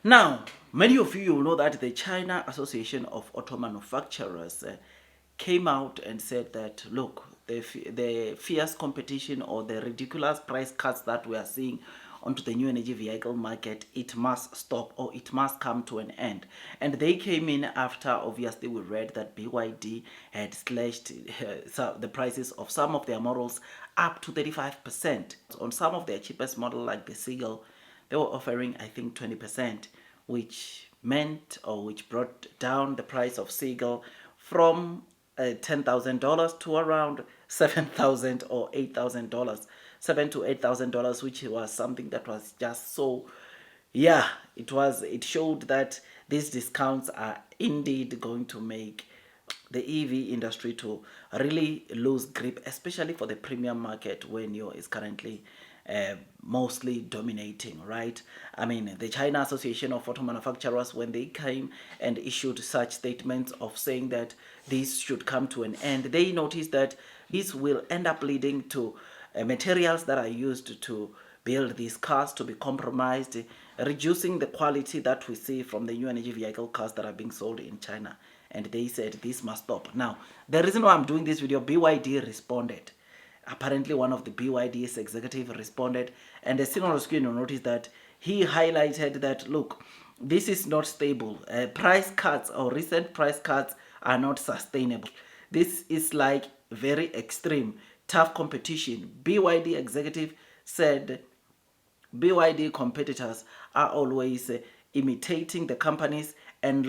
Now, many of you will know that the China Association of Auto Manufacturers came out and said that, look, the fierce competition or the ridiculous price cuts that we are seeing onto the new energy vehicle market, it must stop or it must come to an end. And they came in after, obviously, we read that BYD had slashed the prices of some of their models up to 35%. On some of their cheapest model like the Seagull, they were offering, I think, 20%, which meant or which brought down the price of Seagull from $10,000 to around $7,000 or $8,000, $7,000 to $8,000, which was something that was just so, yeah, it showed that these discounts are indeed going to make the EV industry to really lose grip, especially for the premium market when NIO is currently mostly dominating, right? I mean, the China Association of Auto Manufacturers, when they came and issued such statements of saying that this should come to an end, they noticed that this will end up leading to materials that are used to build these cars to be compromised, reducing the quality that we see from the new energy vehicle cars that are being sold in China. And they said this must stop. Now, the reason why I'm doing this video, BYD responded. Apparently, one of the BYD's executive responded, and as seen on the screen, you'll notice that he highlighted that, look, this is not stable. Price cuts or recent price cuts are not sustainable. This is like very extreme, tough competition. BYD executive said BYD competitors are always imitating the companies and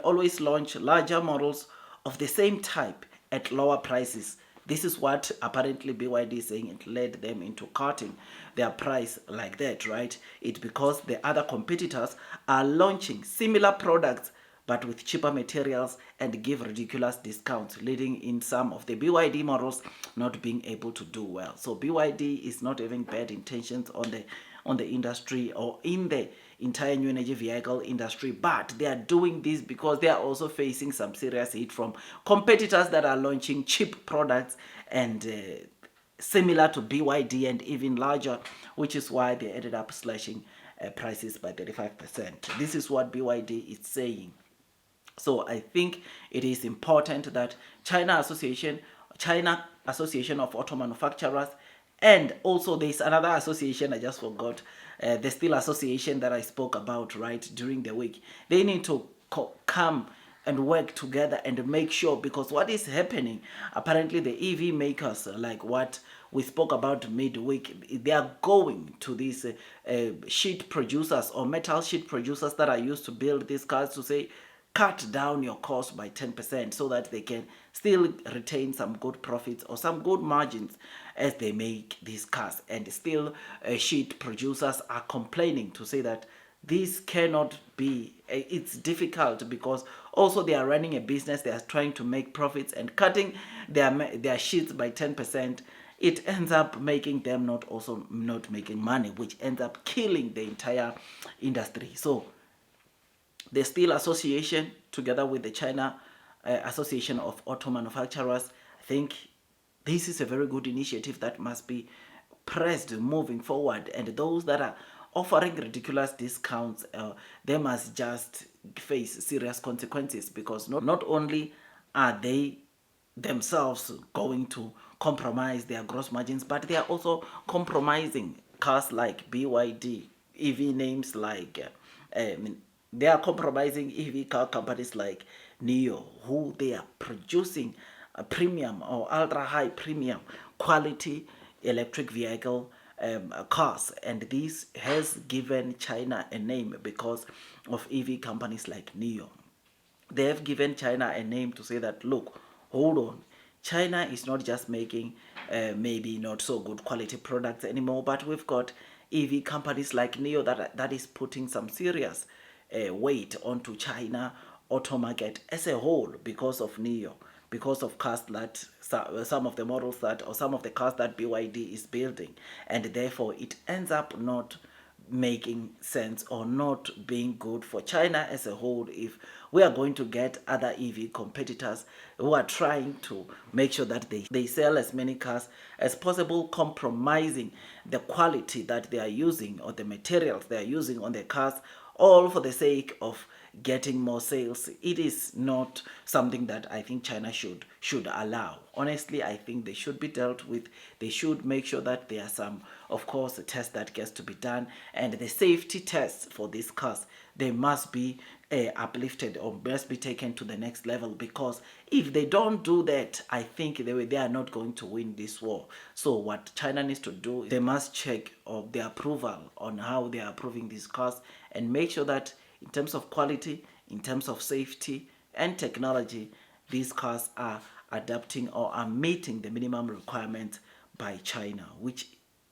always launch larger models of the same type at lower prices. This is what apparently BYD is saying. It led them into cutting their price like that, right? It's because the other competitors are launching similar products but with cheaper materials and give ridiculous discounts, leading in some of the BYD models not being able to do well. So BYD is not having bad intentions on the industry or in the entire new energy vehicle industry, but they are doing this because they are also facing some serious hit from competitors that are launching cheap products and similar to BYD and even larger, which is why they ended up slashing prices by 35%. This is what BYD is saying. So I think it is important that China Association of Auto Manufacturers, and also there's another association I just forgot, the Steel Association that I spoke about right during the week. They need to come and work together and make sure, because what is happening, apparently the EV makers, like what we spoke about midweek, they are going to these sheet producers or metal sheet producers that are used to build these cars to say, cut down your cost by 10% so that they can still retain some good profits or some good margins as they make these cars. And still sheet producers are complaining to say that this cannot be, it's difficult because also they are running a business, they are trying to make profits, and cutting their sheets by 10%, it ends up making them not making money, which ends up killing the entire industry. So the Steel Association, together with the China Association of Auto Manufacturers, I think this is a very good initiative that must be pressed moving forward. And those that are offering ridiculous discounts, they must just face serious consequences, because not only are they themselves going to compromise their gross margins, but they are also compromising cars like BYD, EV names like they are compromising EV car companies like NIO, who they are producing a premium or ultra high premium quality electric vehicle cars. And this has given China a name because of EV companies like NIO. They have given China a name to say that, look, hold on, China is not just making maybe not so good quality products anymore, but we've got EV companies like NIO that is putting some serious weight onto China auto market as a whole because of NIO, because of cars that some of the models that, or some of the cars that BYD is building, and therefore it ends up not making sense or not being good for China as a whole if we are going to get other EV competitors who are trying to make sure that they sell as many cars as possible, compromising the quality that they are using or the materials they are using on the cars, all for the sake of getting more sales. It is not something that I think China should allow. Honestly, I think they should be dealt with. They should make sure that there are some, of course, a test that gets to be done, and the safety tests for these cars, they must be uplifted or must be taken to the next level, because if they don't do that, I think they are not going to win this war. So what China needs to do, they must check of the approval on how they are approving these cars, and make sure that in terms of quality, in terms of safety and technology, these cars are adapting or are meeting the minimum requirements by China, which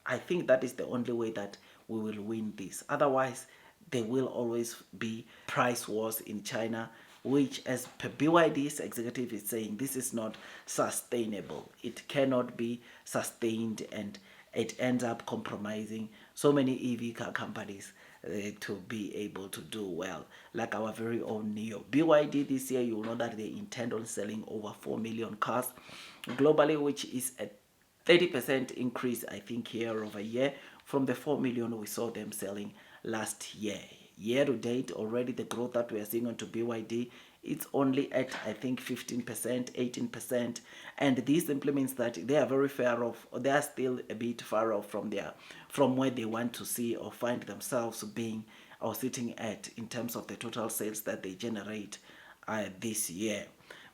I think that is the only way that we will win this. Otherwise, there will always be price wars in China, which, as per BYD's executive is saying, this is not sustainable. It cannot be sustained, and it ends up compromising so many EV car companies to be able to do well, like our very own NIO. BYD this year, you know that they intend on selling over 4 million cars globally, which is a 30% increase, I think, year over year from the 4 million we saw them selling last year. Year to date, already the growth that we are seeing onto BYD, it's only at, I think, 15%, 18%. And this simply means that they are very far off, or they are still a bit far off from where they want to see or find themselves being or sitting at in terms of the total sales that they generate this year.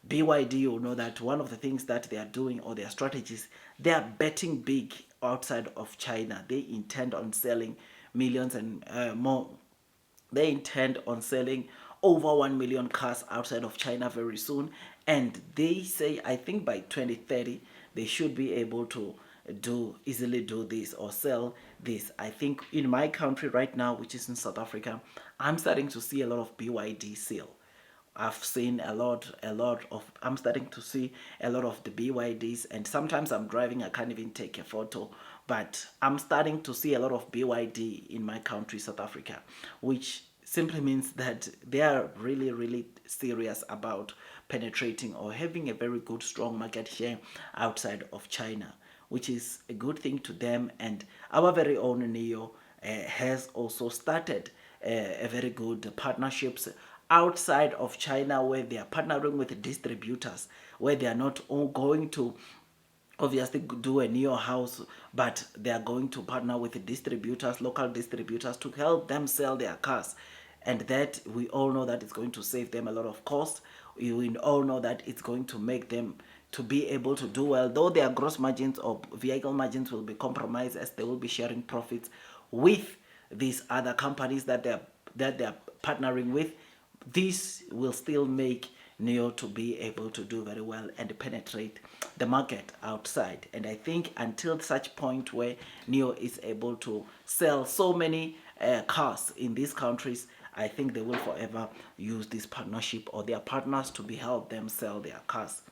BYD, you know that one of the things that they are doing, or their strategies, they are betting big outside of China. They intend on selling millions and more. They intend on selling over 1 million cars outside of China very soon. And they say, I think by 2030, they should be able to easily do this or sell this. I think in my country right now, which is in South Africa, I'm starting to see a lot of BYD sale. I've seen a lot of, I'm starting to see a lot of the BYDs, and sometimes I'm driving, I can't even take a photo, but I'm starting to see a lot of BYD in my country, South Africa, which simply means that they are really serious about penetrating or having a very good, strong market share outside of China, which is a good thing to them. And our very own NIO has also started a very good partnerships outside of China, where they are partnering with distributors, where they are not all going to obviously do a NIO house, but they are going to partner with distributors, local distributors, to help them sell their cars. And that, we all know that it's going to save them a lot of cost. We all know that it's going to make them to be able to do well, though their gross margins or vehicle margins will be compromised, as they will be sharing profits with these other companies that they're partnering with. This will still make NIO to be able to do very well and penetrate the market outside. And I think until such point where NIO is able to sell so many cars in these countries, I think they will forever use this partnership or their partners to be help them sell their cars,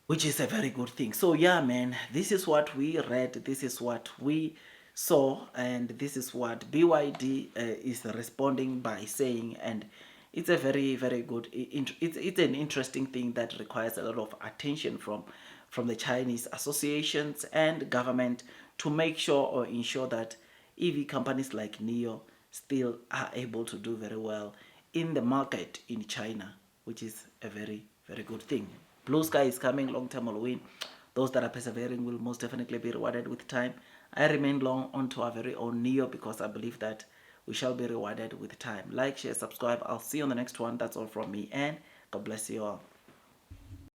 which is a very good thing. So yeah, man, this is what we read, this is what we saw, and this is what BYD is responding by saying. And it's a very good, it's an interesting thing that requires a lot of attention from the Chinese associations and government, to make sure or ensure that EV companies like NIO still are able to do very well in the market in China, which is a very good thing. Blue sky is coming, long term will win. Those that are persevering will most definitely be rewarded with time. I remain long onto our very own NIO, because I believe that we shall be rewarded with time. Like, share, subscribe. I'll see you on the next one. That's all from me, and God bless you all.